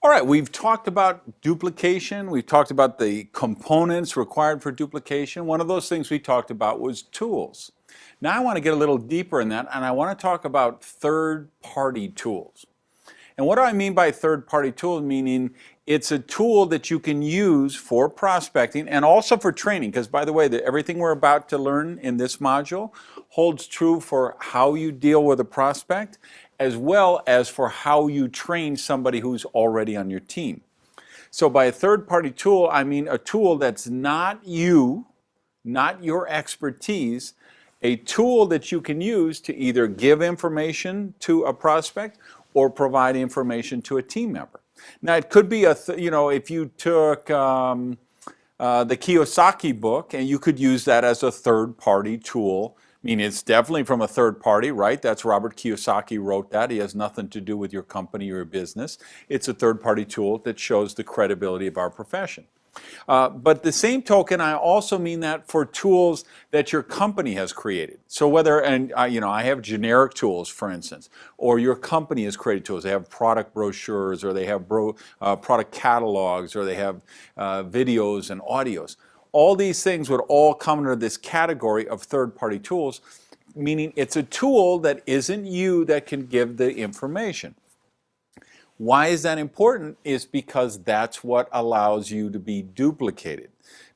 All right, we've talked about duplication. We've talked about the components required for duplication. One of those things we talked about was tools. Now I want to get a little deeper in that, and I want to talk about third-party tools. And what do I mean by third-party tool? Meaning it's a tool that you can use for prospecting and also for training. Because by the way, everything we're about to learn in this module holds true for how you deal with a prospect as well as for how you train somebody who's already on your team. So by a third-party tool, I mean a tool that's not you, not your expertise, a tool that you can use to either give information to a prospect or provide information to a team member. Now it could be if you took the Kiyosaki book, and you could use that as a third-party tool. I mean, it's definitely from a third party, right? That's Robert Kiyosaki wrote that. He has nothing to do with your company or your business. It's a third-party tool that shows the credibility of our profession. But the same token, I also mean that for tools that your company has created. So whether, I have generic tools, for instance, or your company has created tools. They have product brochures, or they have product catalogs, or they have videos and audios. All these things would all come under this category of third-party tools, meaning it's a tool that isn't you that can give the information. Why is that important? Is because that's what allows you to be duplicated.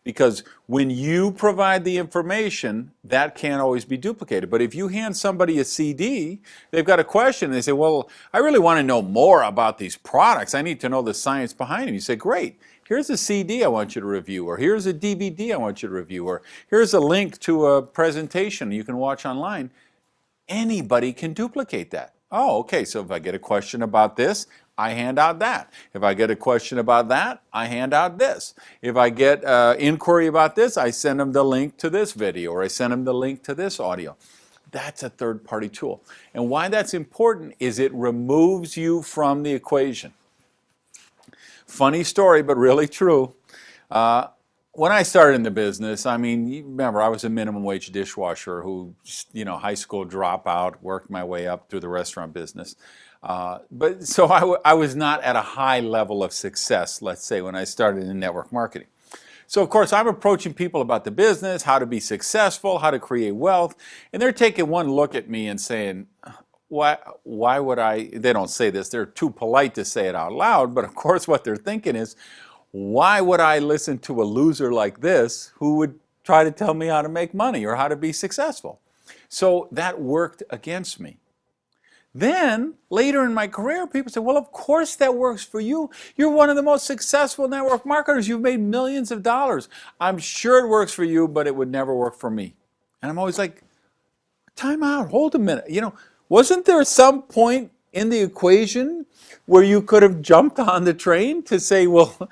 Because when you provide the information, that can't always be duplicated. But if you hand somebody a CD, they've got a question, and they say, well, I really want to know more about these products. I need to know the science behind them. You say, great. Here's a CD I want you to review, or here's a DVD I want you to review, or here's a link to a presentation you can watch online. Anybody can duplicate that. Oh, okay, so if I get a question about this, I hand out that. If I get a question about that, I hand out this. If I get inquiry about this, I send them the link to this video, or I send them the link to this audio. That's a third-party tool. And why that's important is it removes you from the equation. Funny story, but really true. When I started in the business, I mean, you remember, I was a minimum wage dishwasher who, high school dropout, worked my way up through the restaurant business. But so I was not at a high level of success, let's say, when I started in network marketing. So of course, I'm approaching people about the business, how to be successful, how to create wealth, and they're taking one look at me and saying, why would I, they don't say this, they're too polite to say it out loud, but of course what they're thinking is, why would I listen to a loser like this who would try to tell me how to make money or how to be successful? So that worked against me. Then, later in my career, people say, well, of course that works for you. You're one of the most successful network marketers. You've made millions of dollars. I'm sure it works for you, but it would never work for me. And I'm always like, time out, hold a minute. Wasn't there some point in the equation where you could have jumped on the train to say, well,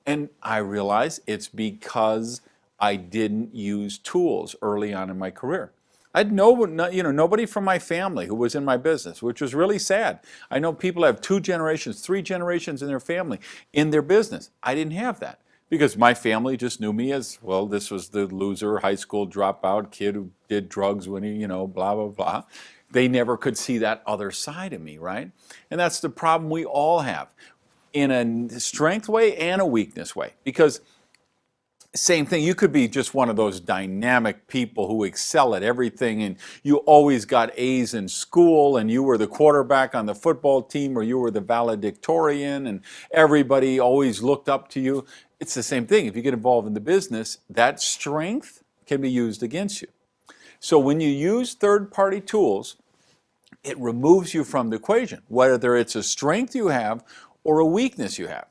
and I realize it's because I didn't use tools early on in my career. I had nobody from my family who was in my business, which was really sad. I know people have 2 generations, 3 generations in their family, in their business. I didn't have that because my family just knew me as, well, this was the loser, high school dropout kid who did drugs when he, blah, blah, blah. They never could see that other side of me, right? And that's the problem we all have in a strength way and a weakness way. Because same thing, you could be just one of those dynamic people who excel at everything and you always got A's in school and you were the quarterback on the football team or you were the valedictorian and everybody always looked up to you. It's the same thing. If you get involved in the business, that strength can be used against you. So when you use third-party tools, it removes you from the equation, whether it's a strength you have or a weakness you have.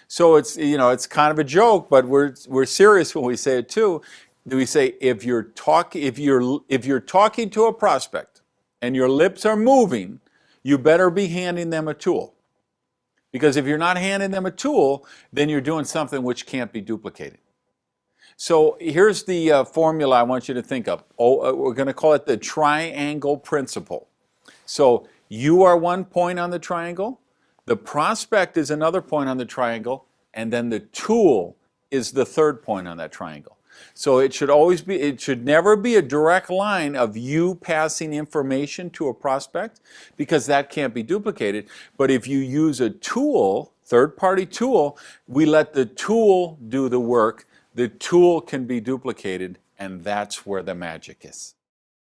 So it's kind of a joke, but we're serious when we say it too. We say if you're talking to a prospect and your lips are moving, you better be handing them a tool. Because if you're not handing them a tool, then you're doing something which can't be duplicated. So here's the formula I want you to think of. We're going to call it the triangle principle. So you are one point on the triangle, the prospect is another point on the triangle, and then the tool is the third point on that triangle. So it should never be a direct line of you passing information to a prospect because that can't be duplicated. But if you use a tool, third-party tool, we let the tool do the work. The tool can be duplicated, and that's where the magic is.